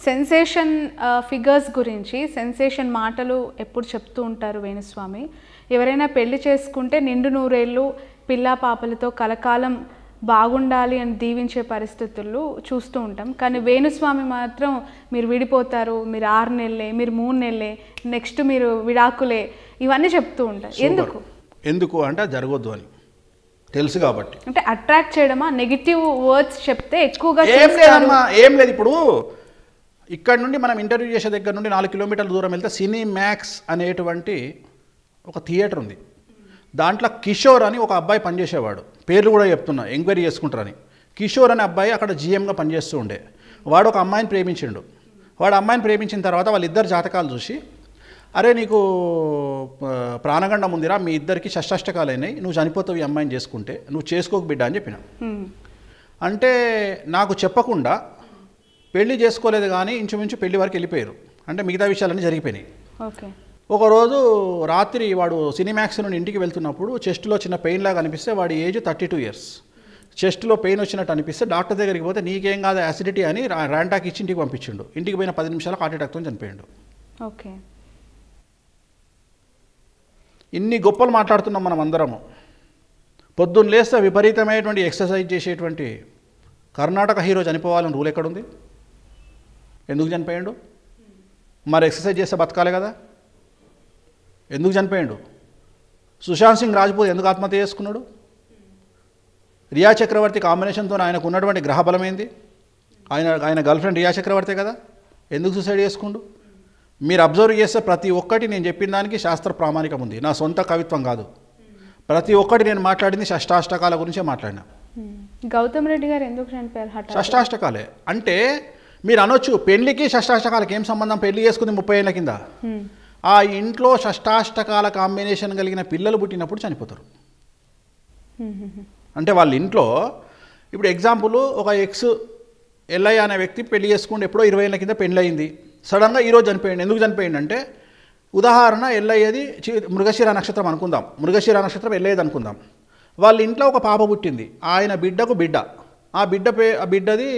Sensation figures గురించి sensation మాటలు ఎప్పుడు చెప్తూ ఉంటారు వేణుస్వామి. ఎవరైనా పెళ్లి చేసుకుంటే నిండు నూరేళ్ళు పిల్లా పాపలతో కలకాలం బాగుండాలి అని దీవించే పరిస్థితులు చూస్తూ ఉంటాం. కానీ వేణుస్వామి మాత్రం మీరు విడిపోతారు, మీరు 6 నెలలే, మీరు 3 నెలలే, నెక్స్ట్ మీరు విడాకులే, ఇవన్నీ చెప్తూ ఉంటారు. ఎందుకు అంటే జరగొద్దు అని తెలుసు కాబట్టి. అంటే అట్రాక్ట్ చేయడమా, నెగిటివ్ వర్డ్స్ చెప్తే ఎక్కువగా ఏం లేదు. ఇప్పుడు ఇక్కడ నుండి మనం ఇంటర్వ్యూ చేసే దగ్గర నుండి 4 కిలోమీటర్ల దూరం వెళ్తే సినీమాక్స్ అనేటువంటి ఒక థియేటర్ ఉంది. దాంట్లో కిషోర్ అని ఒక అబ్బాయి పనిచేసేవాడు. పేర్లు కూడా చెప్తున్నా, ఎంక్వైరీ చేసుకుంటారని. కిషోర్ అనే అబ్బాయి అక్కడ జిఎంగా పనిచేస్తూ ఉండే. వాడు ఒక అమ్మాయిని ప్రేమించిండు. వాడు అమ్మాయిని ప్రేమించిన తర్వాత వాళ్ళిద్దరు జాతకాలు చూసి, అరే నీకు ప్రాణగండం ఉందిరా, మీ ఇద్దరికి షష్టాష్టకాలు అయినాయి, నువ్వు చనిపోతావు ఈ అమ్మాయిని చేసుకుంటే, నువ్వు చేసుకోక బిడ్డ అని చెప్పిన. అంటే నాకు చెప్పకుండా పెళ్లి చేసుకోలేదు, కానీ ఇంచుమించు పెళ్లి వరకు వెళ్ళిపోయారు. అంటే మిగతా విషయాలన్నీ జరిగిపోయినాయి. ఓకే. ఒకరోజు రాత్రి వాడు సినిమాక్స్ నుండి ఇంటికి వెళ్తున్నప్పుడు చెస్ట్లో చిన్న పెయిన్ లాగా అనిపిస్తే, వాడి ఏజ్ 32 years. చెస్ట్లో పెయిన్ వచ్చినట్టు అనిపిస్తే డాక్టర్ దగ్గరికి పోతే నీకేం కాదు యాసిడిటీ అని ర్యాంటాక్ ఇచ్చి ఇంటికి పంపించిండు. ఇంటికి పోయిన 10 నిమిషాలకు హార్ట్ అటాక్తో చనిపోయాడు. ఓకే. ఇన్ని గొప్పలు మాట్లాడుతున్నాం మనం అందరము. పొద్దున్న లేస్తే విపరీతమైనటువంటి ఎక్సర్సైజ్ చేసేటువంటి కర్ణాటక హీరో చనిపోవాలని రూల్ ఎక్కడుంది? ఎందుకు చనిపోయాడు? మరి ఎక్సర్సైజ్ చేస్తే బతకాలి కదా, ఎందుకు చనిపోయాడు? సుశాంత్ సింగ్ రాజ్పూత్ ఎందుకు ఆత్మహత్య చేసుకున్నాడు? రియా చక్రవర్తి కాంబినేషన్తో ఆయనకు ఉన్నటువంటి గ్రహబలం ఏంది? ఆయన గర్ల్ ఫ్రెండ్ రియా చక్రవర్తే కదా, ఎందుకు సూసైడ్ చేసుకుండు? మీరు అబ్జర్వ్ చేస్తే ప్రతి ఒక్కటి నేను చెప్పిన దానికి శాస్త్ర ప్రామాణికం ఉంది, నా సొంత కవిత్వం కాదు. ప్రతి ఒక్కటి నేను మాట్లాడింది షష్టాష్టకాల గురించే మాట్లాడినా. గౌతమ్ రెడ్డి గారు ఎందుకు చనిపోయారు? షష్టాష్టకాలే అంటే మీరు అనొచ్చు, పెళ్లికి షష్టాష్టకాలకి ఏం సంబంధం? పెళ్లి చేసుకుంది 30 ఏళ్ళ కింద. ఆ ఇంట్లో షష్టాష్టకాల కాంబినేషన్ కలిగిన పిల్లలు పుట్టినప్పుడు చనిపోతారు. అంటే వాళ్ళ ఇంట్లో ఇప్పుడు ఎగ్జాంపుల్ ఒక ఎల్ఐ అనే వ్యక్తి పెళ్లి చేసుకుంటే ఎప్పుడో 20 ఏళ్ళ కింద పెళ్ళి అయింది, సడన్గా ఈరోజు చనిపోయింది. ఎందుకు చనిపోయింది అంటే, ఉదాహరణ ఎల్లయ్యది మృగశిర నక్షత్రం అనుకుందాం, మృగశిర నక్షత్రం ఎల్లయ్యది అనుకుందాం. వాళ్ళ ఇంట్లో ఒక పాప పుట్టింది, ఆయన బిడ్డకు బిడ్డ, ఆ బిడ్డది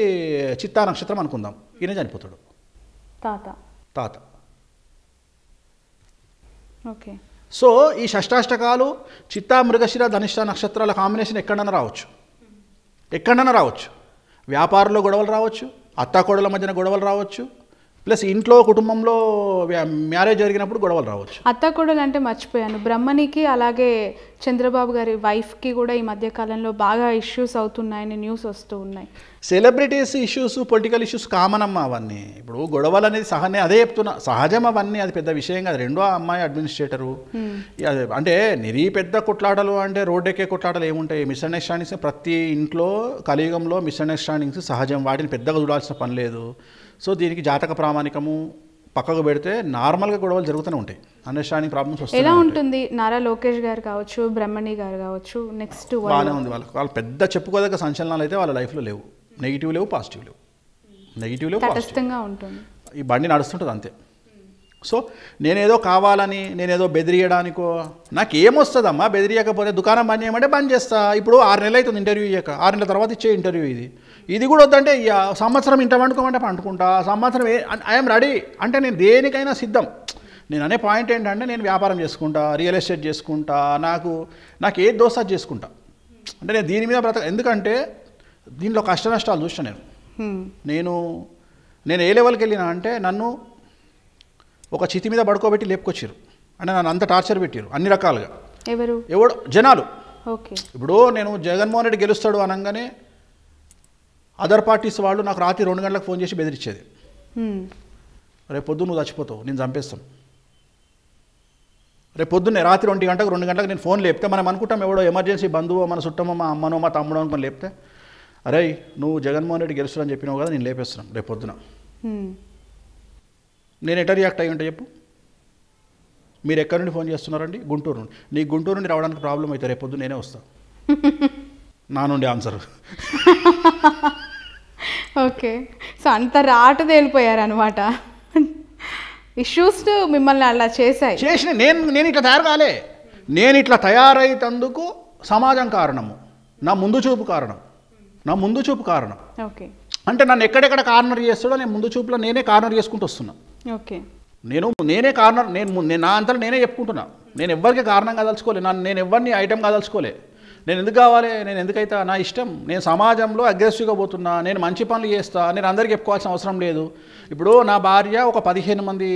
చిత్తా నక్షత్రం అనుకుందాం, ఈయన చనిపోతాడు. తాత. ఓకే. సో ఈ షష్టాష్టకాలు చిత్తా మృగశిర ధనిష్ట నక్షత్రాల కాంబినేషన్ ఎక్కడన్నా రావచ్చు. వ్యాపారంలో గొడవలు రావచ్చు, అత్తాకోడల మధ్యన గొడవలు రావచ్చు, ప్లస్ ఇంట్లో కుటుంబంలో మ్యారేజ్ జరిగినప్పుడు గొడవలు రావచ్చు. అత్తాకోడలు అంటే మర్చిపోయాను, బ్రహ్మణికి అలాగే చంద్రబాబు గారి వైఫ్కి కూడా ఈ మధ్య కాలంలో బాగా ఇష్యూస్ అవుతున్నాయని న్యూస్ వస్తూ ఉన్నాయి. Celebrities issues, political issues common అమ్మ అవన్నీ. ఇప్పుడు గొడవలు అనేది అదే చెప్తున్నా, సహజం అవన్నీ, అది పెద్ద విషయం కాదు. రెండో అమ్మాయి అడ్మినిస్ట్రేటరు, అంటే పెద్ద కొట్లాటలు అంటే రోడ్ ఎక్కే కొట్లాటలు ఏముంటాయి? మిస్అండర్స్టాండింగ్స్ ప్రతి ఇంట్లో కలియుగంలో మిస్అండర్స్టాండింగ్స్ సహజం, వాటిని పెద్దగా చూడాల్సిన పని లేదు. సో దీనికి జాతక ప్రామాణికము పక్కకు పెడితే నార్మల్గా గొడవలు జరుగుతూనే ఉంటాయి, అండర్స్టాండింగ్ ప్రాబ్లమ్స్ వస్తాయి. ఎలా ఉంటుంది? నారా లోకేష్ గారు కావచ్చు, బ్రహ్మణి గారు కావచ్చు, నెక్స్ట్ బాగానే ఉంది. వాళ్ళు పెద్ద చెప్పుకోదగ్గ సంచలనాలు అయితే వాళ్ళ లైఫ్లో లేవు. నెగిటివ్ లేవు, పాజిటివ్ లేవు. ఉంటుంది, ఈ బండి నడుస్తుంటుంది అంతే. సో నేనేదో కావాలని, నేనేదో బెదిరియడానికో, నాకేమొస్తుందమ్మా బెదిరియకపోతే? దుకాణం బంద్ చేయమంటే బంద్ చేస్తా. ఇప్పుడు 6 నెలలు అవుతుంది ఇంటర్వ్యూ ఇయ్యాక, 6 నెలల తర్వాత ఇచ్చే ఇంటర్వ్యూ ఇది కూడా వద్దంటే సంవత్సరం ఇంట వండుకోమంటే పండుకుంటా, సంవత్సరం ఐఎమ్ రెడీ అంటే నేను దేనికైనా సిద్ధం. నేను అనే పాయింట్ ఏంటంటే, నేను వ్యాపారం చేసుకుంటా, రియల్ ఎస్టేట్ చేసుకుంటా, నాకు ఏది దోస్తా చేసుకుంటా. అంటే నేను దీని మీద ఎందుకంటే దీనిలో కష్ట నష్టాలు చూసిన నేను ఏ లెవెల్కి వెళ్ళినా అంటే, నన్ను ఒక చితి మీద పడుకోబెట్టి లేపుకొచ్చారు. అంటే నన్ను అంత టార్చర్ పెట్టారు అన్ని రకాలుగా. ఎవడు? జనాలు. ఇప్పుడు నేను జగన్మోహన్ రెడ్డి గెలుస్తాడు అనగానే అదర్ పార్టీస్ వాళ్ళు నాకు రాత్రి 2 గంటలకు ఫోన్ చేసి బెదిరించేది, రేపు పొద్దున్న నువ్వు చచ్చిపోతావు, నేను చంపేస్తాం. రేపు పొద్దున్నే రాత్రి 2 గంటలకు నేను ఫోన్ లేపితే మనం అనుకుంటాం ఎవడో ఎమర్జెన్సీ బంధువు, మన చుట్టమో, మా అమ్మనో, మా తమ్ముడో అనుకొని లేపితే, అరే నువ్వు జగన్మోహన్ రెడ్డి గెలుస్తాడని చెప్పినావు కదా, నేను లేపేస్తున్నాను రేపు పొద్దున. నేను ఎట్లా రియాక్ట్ అయ్యి ఉంటే చెప్పు? మీరు ఎక్కడి నుండి ఫోన్ చేస్తున్నారండి? గుంటూరు నుండి. నీకు గుంటూరు నుండి రావడానికి ప్రాబ్లం అయితే రేపు పొద్దున్న నేనే వస్తాను, నా నుండి ఆన్సర్. ఓకే. సో అంత రాటు తేలిపోయారు అనమాట. ఇష్యూస్ మిమ్మల్ని అలా చేసిన నేను ఇట్లా తయారు కాలే. నేను ఇట్లా తయారైతందుకు సమాజం కారణము, నా ముందు చూపు కారణం. నా ముందు చూపు కారణం. ఓకే. అంటే నన్ను ఎక్కడెక్కడ కార్నర్ చేస్తాడో నేను ముందు చూపులో నేనే కార్నర్ చేసుకుంటూ వస్తున్నా. ఓకే. నేనే కార్నర్, నేను నా అంతా నేనే చెప్పుకుంటున్నా. నేను ఎవరికి కారణం కాదలుచుకోలే, నేను ఎవరిని ఐటెం కాదలుచుకోలే. నేను ఎందుకు కావాలి, నేను ఎందుకైతే నా ఇష్టం. నేను సమాజంలో అగ్రెసివ్గా పోతున్నా, నేను మంచి పనులు చేస్తా, నేను అందరికీ చెప్పుకోవాల్సిన అవసరం లేదు. ఇప్పుడు నా భార్య ఒక 15 మంది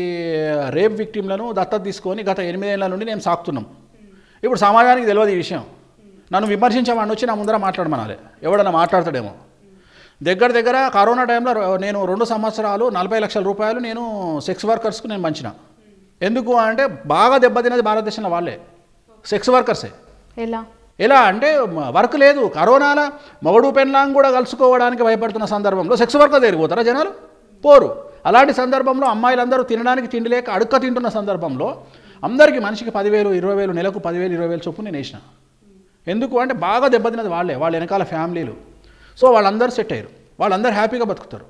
రేప్ విక్టిమ్లను దత్తత తీసుకొని గత 8 ఏళ్ల నుండి నేను సాకుతున్నాం. ఇప్పుడు సమాజానికి తెలియదు ఈ విషయం. నన్ను విమర్శించమని వచ్చి నా ముందర మాట్లాడమనాలి, ఎవడన్నా మాట్లాడతాడేమో. దగ్గర కరోనా టైంలో నేను 2 సంవత్సరాలు 40 లక్షల రూపాయలు నేను సెక్స్ వర్కర్స్కు నేను పంచిన. ఎందుకు అంటే బాగా దెబ్బతిన్నది భారతదేశంలో వాళ్ళే, సెక్స్ వర్కర్సే. ఎలా అంటే వర్క్ లేదు, కరోనాలో మగడు పెళ్ళాం కూడా కలుసుకోవడానికి భయపడుతున్న సందర్భంలో సెక్స్ వర్కర్ దగ్గరికి పోతారా జనాలు? పోరు. అలాంటి సందర్భంలో అమ్మాయిలందరూ తినడానికి తిండి లేక అడుక్క తింటున్న సందర్భంలో అందరికీ మనిషికి 10,000, 20,000, నెలకు 10,000, 20,000 చొప్పున నేను వేసిన. ఎందుకు అంటే బాగా దెబ్బతిన్నది వాళ్ళే, వాళ్ళ వెనకాల ఫ్యామిలీలు. సో వాళ్ళందరూ సెట్ అయ్యారు, వాళ్ళందరూ హ్యాపీగా బతుకుతారు.